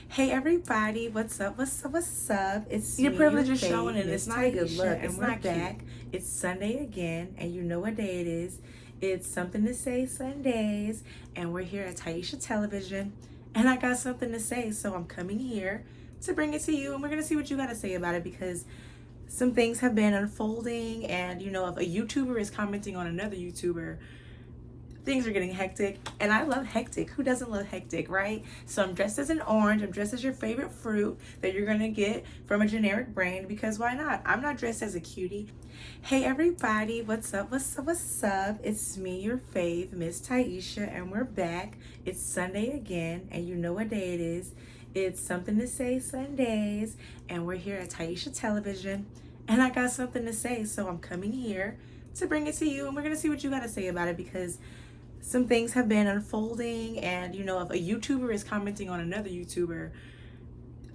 Hey everybody, what's up? What's up? What's up? It's Your me, privilege your is showing, fave, and it's Miss not a good Taisha, look. and It's we're not cute. back. It's Sunday again, and you know what day it is. It's Something to Say Sundays, and we're here at Taisha Television, and I got something to say, so I'm coming here to bring it to you, and we're gonna see what you gotta say about it because some things have been unfolding, and if a YouTuber is commenting on another YouTuber, things are getting hectic, and I love hectic. Who doesn't love hectic, right? So I'm dressed as an orange. I'm dressed as your favorite fruit that you're gonna get from a generic brand, because why not? I'm not dressed as a cutie. Hey everybody, what's up? What's up? What's up? It's me, your fave, Miss Taisha, and we're back. It's Sunday again, and you know what day it is. It's Something to Say Sundays, and we're here at Taisha Television, and I got something to say, so I'm coming here to bring it to you, and we're gonna see what you gotta say about it because some things have been unfolding, and if a YouTuber is commenting on another YouTuber,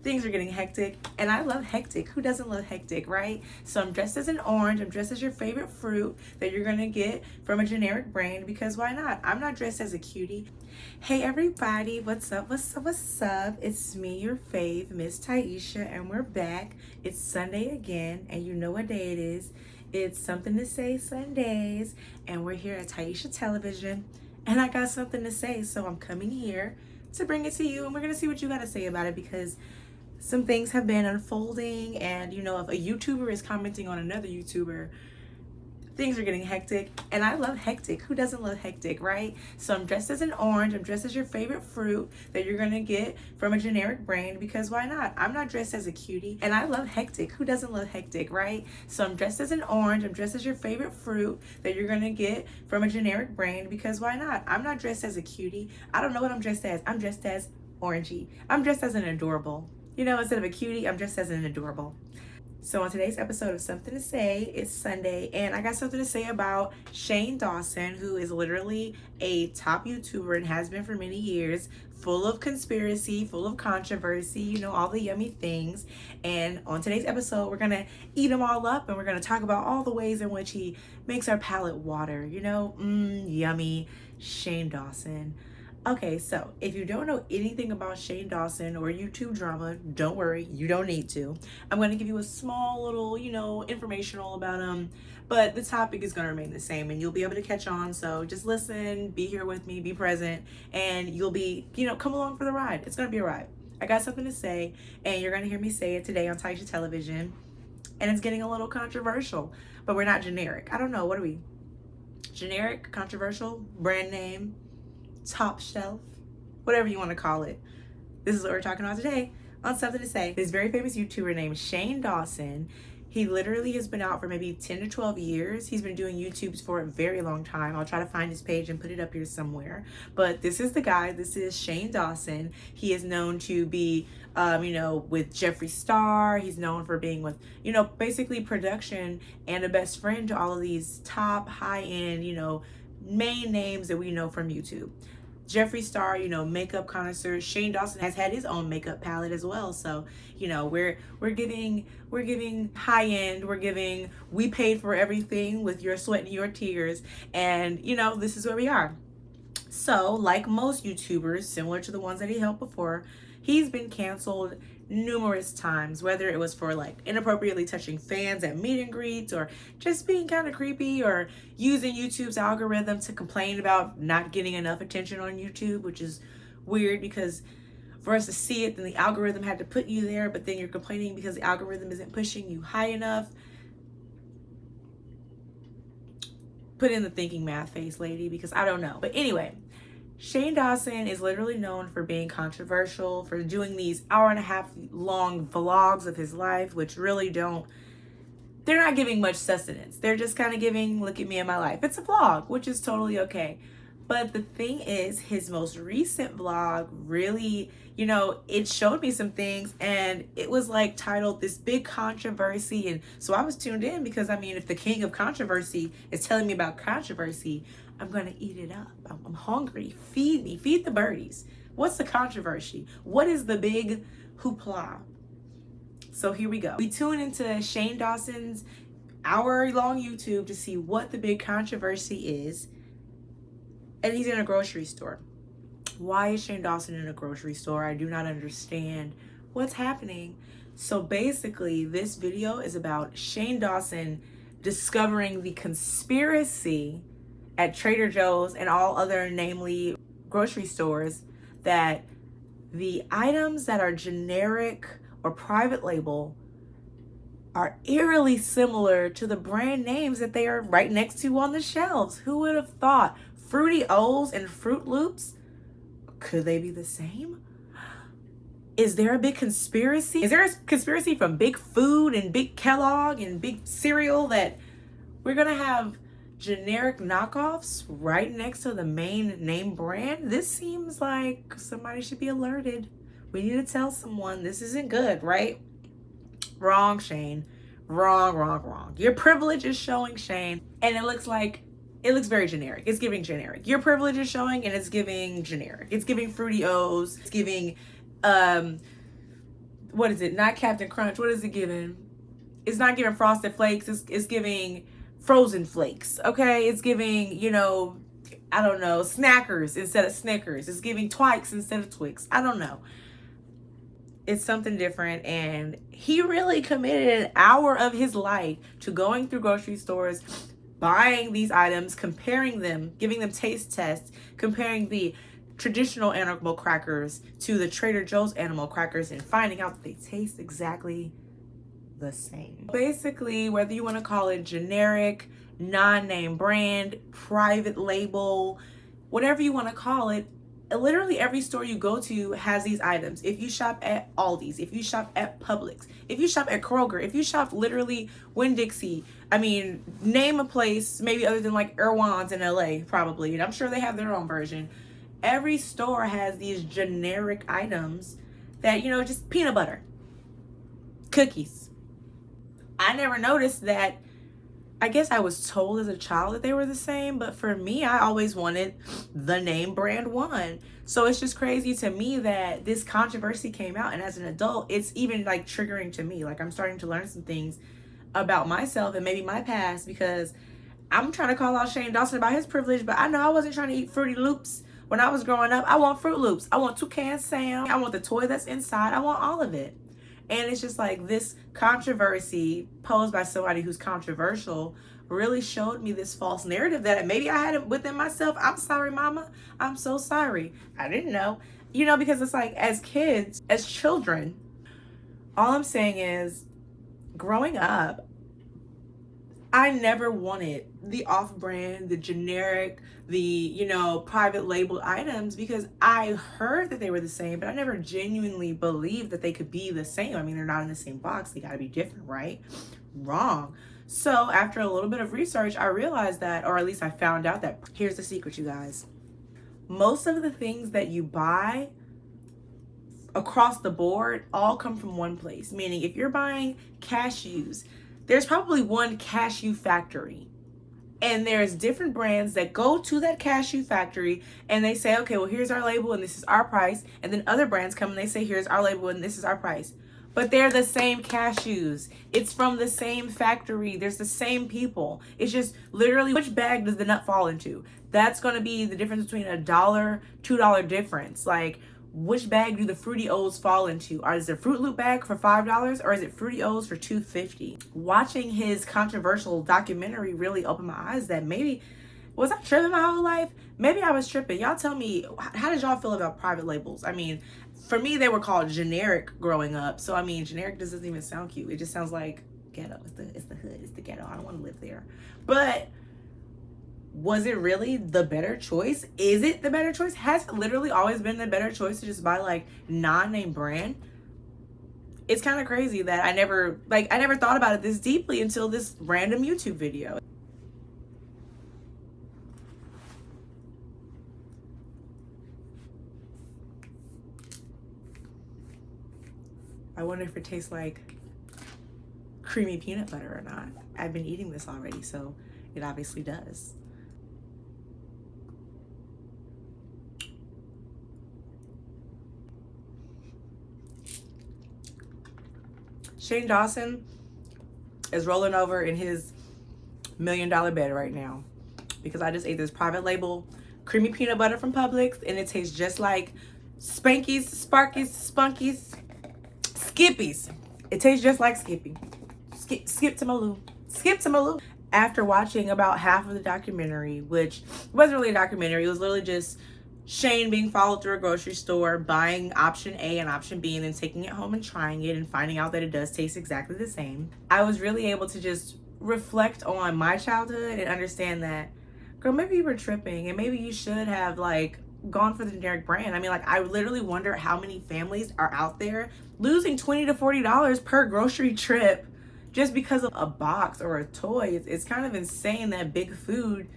things are getting hectic, and I love hectic. Who doesn't love hectic, right? So I'm dressed as an orange. I'm dressed as your favorite fruit that you're gonna get from a generic brand, because why not? I'm not dressed as a cutie. Hey everybody, what's up? What's up? What's up? It's me, your fave, Miss Taisha, and we're back. It's Sunday again, and you know what day it is. It's Something to Say Sundays, and we're here at Taisha Television, and I got something to say, so I'm coming here to bring it to you, and we're gonna see what you gotta say about it because some things have been unfolding, and if a YouTuber is commenting on another YouTuber, things are getting hectic, and I love hectic. Who doesn't love hectic, right? So I'm dressed as an orange. I'm dressed as your favorite fruit that you're gonna get from a generic brand, because why not? I'm not dressed as a cutie, and I love hectic. Who doesn't love hectic, right? So I'm dressed as an orange. I'm dressed as your favorite fruit that you're gonna get from a generic brand, because why not? I'm not dressed as a cutie. I don't know what I'm dressed as. I'm dressed as orangey. I'm dressed as an adorable. Instead of a cutie, I'm dressed as an adorable. So on today's episode of Something to Say, it's Sunday, and I got something to say about Shane Dawson, who is literally a top YouTuber and has been for many years, full of conspiracy, full of controversy, all the yummy things. And on today's episode, we're going to eat them all up, and we're going to talk about all the ways in which he makes our palate water, yummy Shane Dawson. Okay, so if you don't know anything about Shane Dawson or YouTube drama, don't worry, you don't need to. I'm going to give you a small little, informational about him, but the topic is going to remain the same, and you'll be able to catch on. So just listen, be here with me, be present, and you'll be, come along for the ride. It's going to be a ride. I got something to say, and you're going to hear me say it today on Taisha Television, and it's getting a little controversial, but we're not generic. I don't know. What are we? Generic, controversial, brand name, top shelf, whatever you want to call it. This is what we're talking about today on Something to Say. This very famous YouTuber named Shane Dawson, he literally has been out for maybe 10 to 12 years. He's been doing YouTubes for a very long time. I'll try to find his page and put it up here somewhere. But this is the guy. This is Shane Dawson. He is known to be, with Jeffree Star. He's known for being with, basically production and a best friend to all of these top high-end, main names that we know from YouTube. Jeffree Star, makeup connoisseur. Shane Dawson has had his own makeup palette as well. So, we're giving high end. We're giving, we paid for everything with your sweat and your tears. And, this is where we are. So, like most YouTubers, similar to the ones that he helped before, he's been canceled numerous times, whether it was for like inappropriately touching fans at meet and greets, or just being kind of creepy, or using YouTube's algorithm to complain about not getting enough attention on YouTube, which is weird because for us to see it, then the algorithm had to put you there, but then you're complaining because the algorithm isn't pushing you high enough. Put in the thinking math face, lady, because I don't know. But anyway, Shane Dawson is literally known for being controversial, for doing these hour-and-a-half long vlogs of his life, which really they're not giving much sustenance. They're just kind of giving, look at me and my life. It's a vlog, which is totally okay. But the thing is, his most recent vlog really, it showed me some things, and it was like titled This Big Controversy. And so I was tuned in because, if the king of controversy is telling me about controversy, I'm going to eat it up. I'm hungry. Feed me. Feed the birdies. What's the controversy? What is the big hoopla? So here we go. We tune into Shane Dawson's hour-long YouTube to see what the big controversy is. And he's in a grocery store. Why is Shane Dawson in a grocery store? I do not understand what's happening. So basically, this video is about Shane Dawson discovering the conspiracy at Trader Joe's and all other, namely grocery stores, that the items that are generic or private label are eerily similar to the brand names that they are right next to on the shelves. Who would have thought? Fruity O's and Fruit Loops, could they be the same? Is there a big conspiracy? Is there a conspiracy from Big Food and Big Kellogg and Big Cereal that we're gonna have generic knockoffs right next to the main name brand? This seems like somebody should be alerted. We need to tell someone this isn't good, right? Wrong, Shane. Wrong. Your privilege is showing, Shane, and it looks very generic. It's giving generic. Your privilege is showing and it's giving generic. It's giving Fruity O's. It's giving, what is it? Not Captain Crunch. What is it giving? It's not giving Frosted Flakes. It's giving Frozen Flakes. Okay? It's giving, I don't know, Snackers instead of Snickers. It's giving Twix instead of Twix. I don't know. It's something different, and he really committed an hour of his life to going through grocery stores, buying these items, comparing them, giving them taste tests, comparing the traditional animal crackers to the Trader Joe's animal crackers, and finding out that they taste exactly the same. Basically, whether you want to call it generic, non-name brand, private label, whatever you want to call it, literally every store you go to has these items. If you shop at Aldi's, if you shop at Publix, if you shop at Kroger, if you shop literally Winn-Dixie, I mean, name a place, maybe other than like Erewhon's in LA, probably, and I'm sure they have their own version. Every store has these generic items that, just peanut butter, cookies. I never noticed that. I guess I was told as a child that they were the same, but for me, I always wanted the name brand one. So it's just crazy to me that this controversy came out, and as an adult, it's even like triggering to me. Like, I'm starting to learn some things about myself and maybe my past, because I'm trying to call out Shane Dawson about his privilege, but I know I wasn't trying to eat Fruity Loops when I was growing up. I want Fruit Loops. I want Toucan Sam. I want the toy that's inside. I want all of it. And it's just like this controversy posed by somebody who's controversial really showed me this false narrative that maybe I had it within myself. I'm sorry, mama. I'm so sorry. I didn't know. Because it's like, as kids, as children, all I'm saying is, growing up, I never wanted the off-brand, the generic, the, private label items, because I heard that they were the same, but I never genuinely believed that they could be the same. I mean, they're not in the same box. They got to be different, right? Wrong. So after a little bit of research, I realized that, or at least I found out that, here's the secret, you guys. Most of the things that you buy across the board all come from one place. Meaning, if you're buying cashews, there's probably one cashew factory, and there's different brands that go to that cashew factory and they say, okay, well, here's our label and this is our price. And then other brands come and they say, here's our label and this is our price. But they're the same cashews. It's from the same factory. There's the same people. It's just literally which bag does the nut fall into? That's going to be the difference between $1, $2 difference. Like, which bag do the Fruity O's fall into? Is it a Fruit Loop bag for $5 or is it Fruity O's for $2.50? Watching his controversial documentary really opened my eyes that maybe, was I tripping my whole life? Maybe I was tripping. Y'all tell me, how did y'all feel about private labels? I mean, for me, they were called generic growing up. So, I mean, generic doesn't even sound cute. It just sounds like ghetto. It's the hood. It's the ghetto. I don't want to live there. But was it really the better choice? Is it the better choice? Has it literally always been the better choice to just buy like non-name brand? It's kind of crazy that I never thought about it this deeply until this random YouTube video. I wonder if it tastes like creamy peanut butter or not. I've been eating this already, so it obviously does. Shane Dawson is rolling over in his $1 million bed right now, because I just ate this private label creamy peanut butter from Publix, and it tastes just like Spankies, Sparkies, Spunkies, Skippies. It tastes just like Skippy. Skip to my loo. Skip to my loo. After watching about half of the documentary, which wasn't really a documentary, it was literally just Shane being followed through a grocery store, buying option A and option B, and then taking it home and trying it and finding out that it does taste exactly the same. I was really able to just reflect on my childhood and understand that, girl, maybe you were tripping and maybe you should have like gone for the generic brand. I mean, like, I literally wonder how many families are out there losing $20 to $40 per grocery trip just because of a box or a toy. It's kind of insane that big food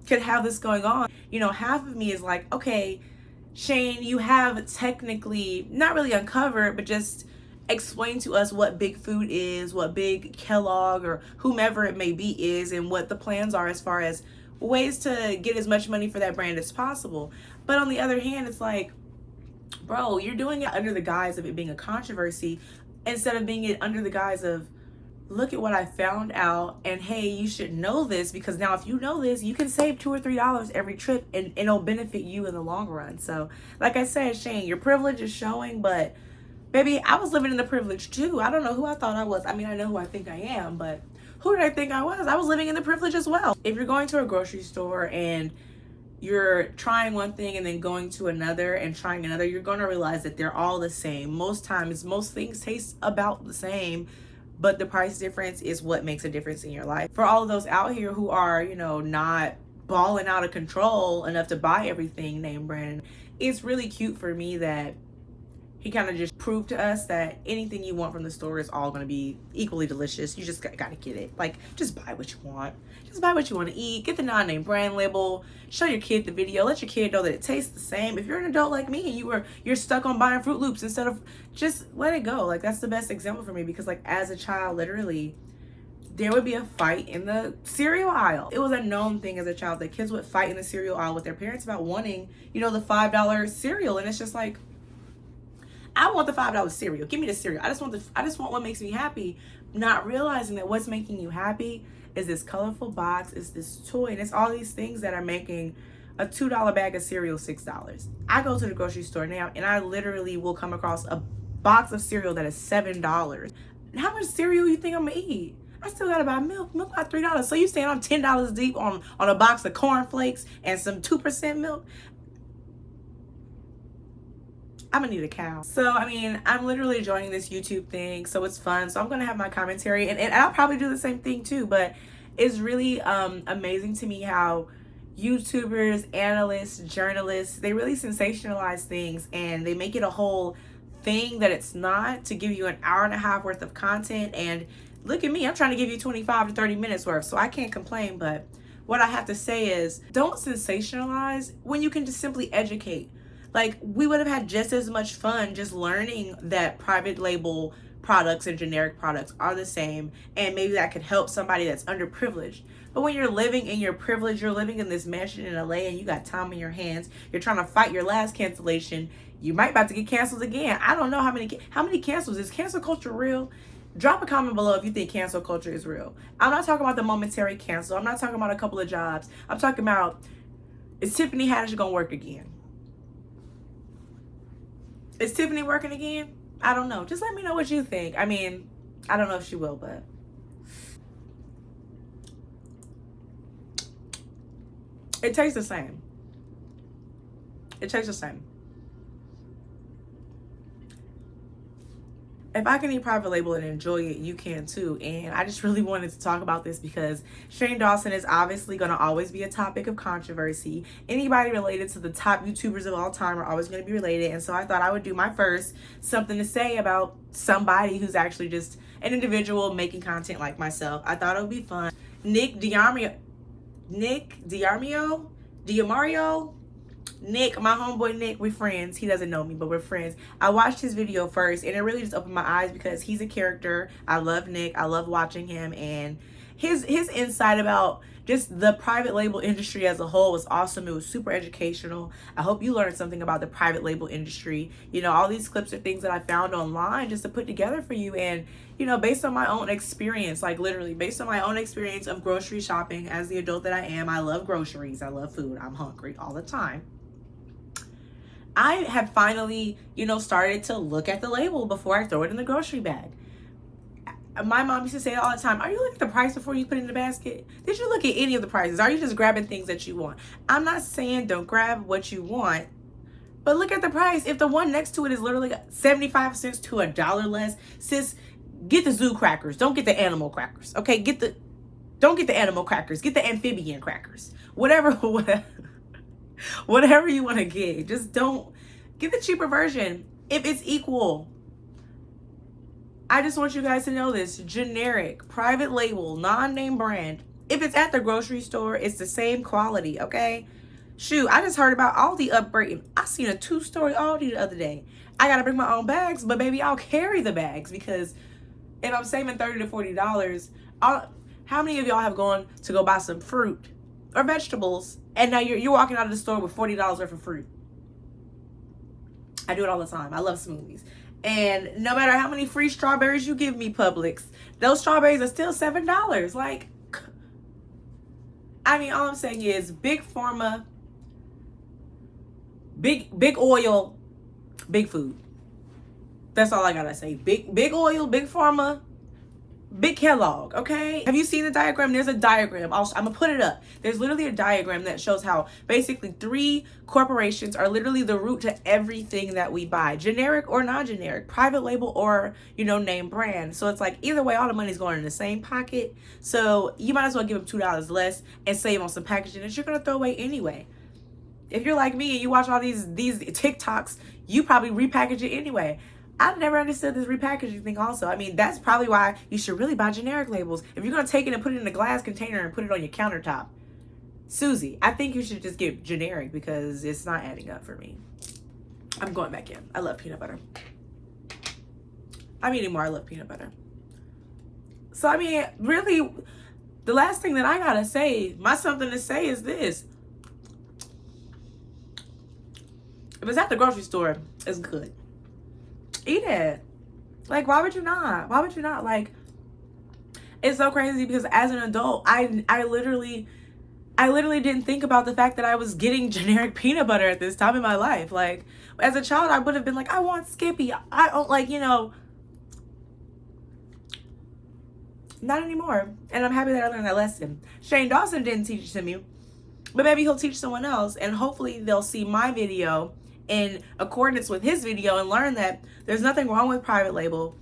could have this going on. You know, half of me is like, okay, Shane, you have technically not really uncovered, but just explain to us what big food is, what big Kellogg or whomever it may be is, and what the plans are as far as ways to get as much money for that brand as possible. But on the other hand, it's like, bro, you're doing it under the guise of it being a controversy instead of being it under the guise of, look at what I found out, and hey, you should know this, because now if you know this, you can save $2 or $3 every trip, and it'll benefit you in the long run. So like I said, Shane, your privilege is showing, but baby, I was living in the privilege too. I don't know who I thought I was. I mean, I know who I think I am, but who did I think I was? I was living in the privilege as well. If you're going to a grocery store and you're trying one thing and then going to another and trying another, you're going to realize that they're all the same. Most times, most things taste about the same, but the price difference is what makes a difference in your life. For all of those out here who are, you know, not balling out of control enough to buy everything name brand, it's really cute for me that he kind of just proved to us that anything you want from the store is all going to be equally delicious. You just got to get it. Like, just buy what you want. Just buy what you want to eat. Get the non-name brand label. Show your kid the video. Let your kid know that it tastes the same. If you're an adult like me and you're stuck on buying Fruit Loops instead of, just let it go. Like, that's the best example for me, because like as a child, literally, there would be a fight in the cereal aisle. It was a known thing as a child that kids would fight in the cereal aisle with their parents about wanting, you know, the $5 cereal. And it's just like, I want the $5 cereal. Give me the cereal. I just want what makes me happy. Not realizing that what's making you happy is this colorful box, is this toy, and it's all these things that are making a $2 bag of cereal $6. I go to the grocery store now and I literally will come across a box of cereal that is $7. How much cereal you think I'm gonna eat? I still gotta buy milk. Milk about $3. So you saying I'm $10 deep on a box of cornflakes and some 2% milk? I'm gonna need a cow. So, I mean, I'm literally joining this YouTube thing, so it's fun. So I'm gonna have my commentary, and I'll probably do the same thing too, but it's really amazing to me how YouTubers, analysts, journalists, they really sensationalize things and they make it a whole thing that it's not, to give you an hour and a half worth of content. And look at me, I'm trying to give you 25 to 30 minutes worth, so I can't complain. But what I have to say is, don't sensationalize when you can just simply educate. Like, we would have had just as much fun just learning that private label products and generic products are the same, and maybe that could help somebody that's underprivileged. But when you're living in your privilege, you're living in this mansion in LA and you got time in your hands, you're trying to fight your last cancellation, you might about to get canceled again. I don't know how many cancels. Is cancel culture real? Drop a comment below if you think cancel culture is real. I'm not talking about the momentary cancel. I'm not talking about a couple of jobs. I'm talking about, is Tiffany Haddish gonna work again? Is Tiffany working again? I don't know. Just let me know what you think. I mean, I don't know if she will, but it tastes the same. It tastes the same. If I can eat private label and enjoy it, you can too. And I just really wanted to talk about this because Shane Dawson is obviously going to always be a topic of controversy. Anybody related to the top YouTubers of all time are always going to be related. And so I thought I would do my first something to say about somebody who's actually just an individual making content like myself. I thought it would be fun. Nick, my homeboy Nick, we're friends. He doesn't know me, but we're friends. I watched his video first and it really just opened my eyes because he's a character. I love Nick. I love watching him, and his insight about just the private label industry as a whole was awesome. It was super educational. I hope you learned something about the private label industry. You know, all these clips are things that I found online just to put together for you. And, you know, based on my own experience, like literally based on my own experience of grocery shopping as the adult that I am, I love groceries. I love food. I'm hungry all the time. I have finally, you know, started to look at the label before I throw it in the grocery bag. My mom used to say it all the time, are you looking at the price before you put it in the basket? Did you look at any of the prices? Are you just grabbing things that you want? I'm not saying don't grab what you want, but look at the price. If the one next to it is literally 75 cents to $1 less, sis, get the zoo crackers. Don't get the animal crackers. Okay, don't get the animal crackers. Get the amphibian crackers. Whatever you want to get. Just don't get the cheaper version if it's equal. I just want you guys to know this. Generic, private label, non-name brand. If it's at the grocery store, it's the same quality, okay? Shoot, I just heard about Aldi upgrading. I seen a 2-story Aldi the other day. I got to bring my own bags, but baby, I'll carry the bags because if I'm saving $30 to $40, how many of y'all have gone to go buy some fruit or vegetables and now you're walking out of the store with $40 worth of fruit? I do it all the time. I love smoothies. And no matter how many free strawberries you give me, Publix, those strawberries are still $7. Like, I mean, all I'm saying is big pharma, big oil, big food. That's all I gotta say. Big oil, big pharma, big Kellogg, okay? Have you seen the diagram? There's a diagram. I'm gonna put it up. There's literally a diagram that shows how basically 3 corporations are literally the root to everything that we buy. Generic or non-generic, private label or, you know, name brand. So it's like either way, all the money's going in the same pocket. So you might as well give them $2 less and save on some packaging that you're gonna throw away anyway. If you're like me and you watch all these TikToks, you probably repackage it anyway. I've never understood this repackaging thing also. I mean, that's probably why you should really buy generic labels. If you're going to take it and put it in a glass container and put it on your countertop, Susie, I think you should just get generic because it's not adding up for me. I'm going back in. I love peanut butter. I'm eating more. I love peanut butter. So, I mean, really, the last thing that I got to say, my something to say is this. If it's at the grocery store, it's good. Eat it. Like, why would you not? Why would you not? Like, it's so crazy because as an adult, I literally didn't think about the fact that I was getting generic peanut butter at this time in my life. Like, as a child, I would have been like, I want Skippy. I don't, like, you know, not anymore. And I'm happy that I learned that lesson. Shane Dawson didn't teach it to me, but maybe he'll teach someone else, and hopefully they'll see my video in accordance with his video and learn that there's nothing wrong with private label.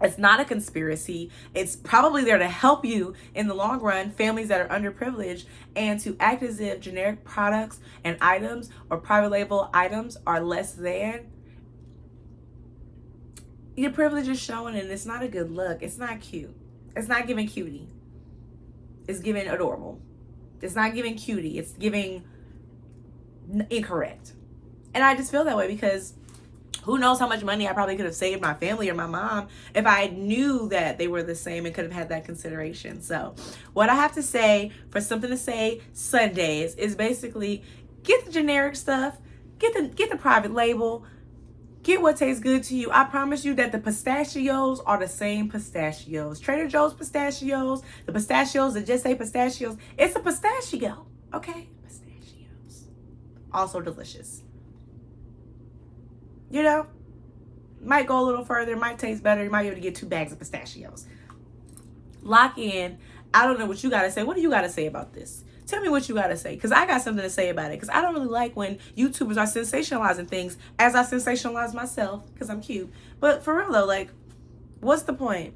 It's not a conspiracy. It's probably there to help you in the long run, families that are underprivileged, and to act as if generic products and items or private label items are less than. Your privilege is showing and it's not a good look. It's not cute. It's not giving cutie. It's giving adorable. It's not giving cutie. It's giving incorrect. And I just feel that way because who knows how much money I probably could have saved my family or my mom if I knew that they were the same and could have had that consideration. So what I have to say for something to say Sundays is basically get the generic stuff, get the private label, get what tastes good to you. I promise you that the pistachios are the same pistachios. Trader Joe's pistachios, the pistachios that just say pistachios, it's a pistachio, okay? Pistachios. Also delicious. You know, might go a little further, might taste better. You might be able to get 2 bags of pistachios. Lock in. I don't know what you got to say. What do you got to say about this? Tell me what you got to say, because I got something to say about it. Because I don't really like when YouTubers are sensationalizing things as I sensationalize myself because I'm cute. But for real, though, like, what's the point?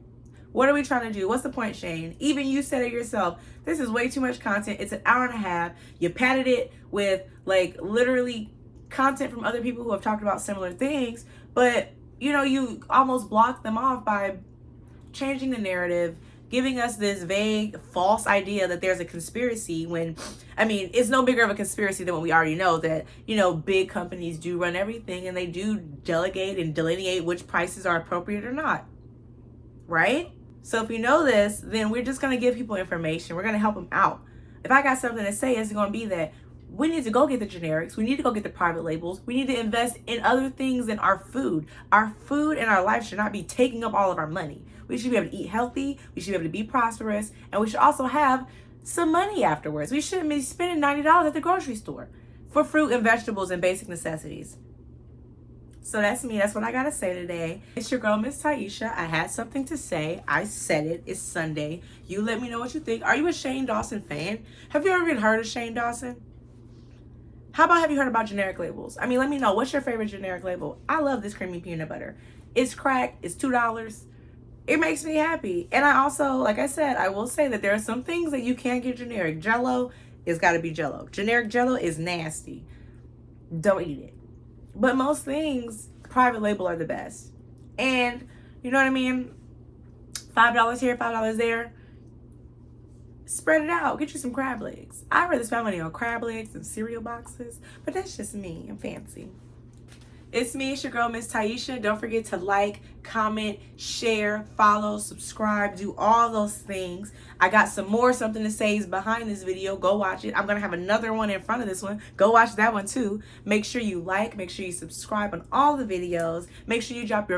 What are we trying to do? What's the point, Shane? Even you said it yourself. This is way too much content. It's an hour and a half. You padded it with, like, literally content from other people who have talked about similar things, but you know, you almost blocked them off by changing the narrative, giving us this vague false idea that there's a conspiracy when, I mean, it's no bigger of a conspiracy than what we already know, that, you know, big companies do run everything and they do delegate and delineate which prices are appropriate or not, right? So if you know this, then we're just going to give people information. We're going to help them out. If I got something to say, it's going to be that we need to go get the generics. We need to go get the private labels. We need to invest in other things than our food. Our food and our life should not be taking up all of our money. We should be able to eat healthy. We should be able to be prosperous. And we should also have some money afterwards. We shouldn't be spending $90 at the grocery store for fruit and vegetables and basic necessities. So that's me. That's what I got to say today. It's your girl, Miss Taisha. I had something to say. I said it. It's Sunday. You let me know what you think. Are you a Shane Dawson fan? Have you ever even heard of Shane Dawson? How about have you heard about generic labels? I mean, let me know. What's your favorite generic label? I love this creamy peanut butter. It's crack. It's $2. It makes me happy. And I also, like I said, I will say that there are some things that you can't get generic. Jello, it's got to be Jello. Generic Jello is nasty. Don't eat it. But most things, private label are the best. And you know what I mean? $5 here, $5 there. Spread it out. Get you some crab legs. I'd rather spend money on crab legs and cereal boxes. But that's just me. I'm fancy. It's me, it's your girl, Miss Taisha. Don't forget to like, comment, share, follow, subscribe, do all those things. I got some more something to say behind this video. Go watch it. I'm going to have another one in front of this one. Go watch that one too. Make sure you like, make sure you subscribe on all the videos. Make sure you drop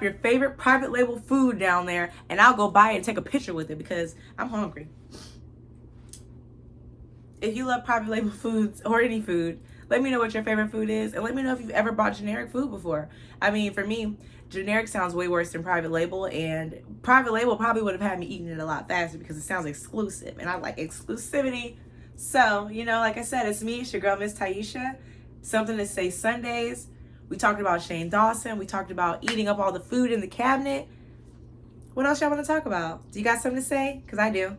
your favorite private label food down there, and I'll go buy it and take a picture with it because I'm hungry. If you love private label foods or any food, let me know what your favorite food is, and let me know if you've ever bought generic food before. I mean, for me, generic sounds way worse than private label, and private label probably would have had me eating it a lot faster because it sounds exclusive, and I like exclusivity. So, you know, like I said, it's me, it's your girl, Miss Taisha. Something to Say Sundays. We talked about Shane Dawson. We talked about eating up all the food in the cabinet. What else y'all want to talk about? Do you got something to say? Because I do.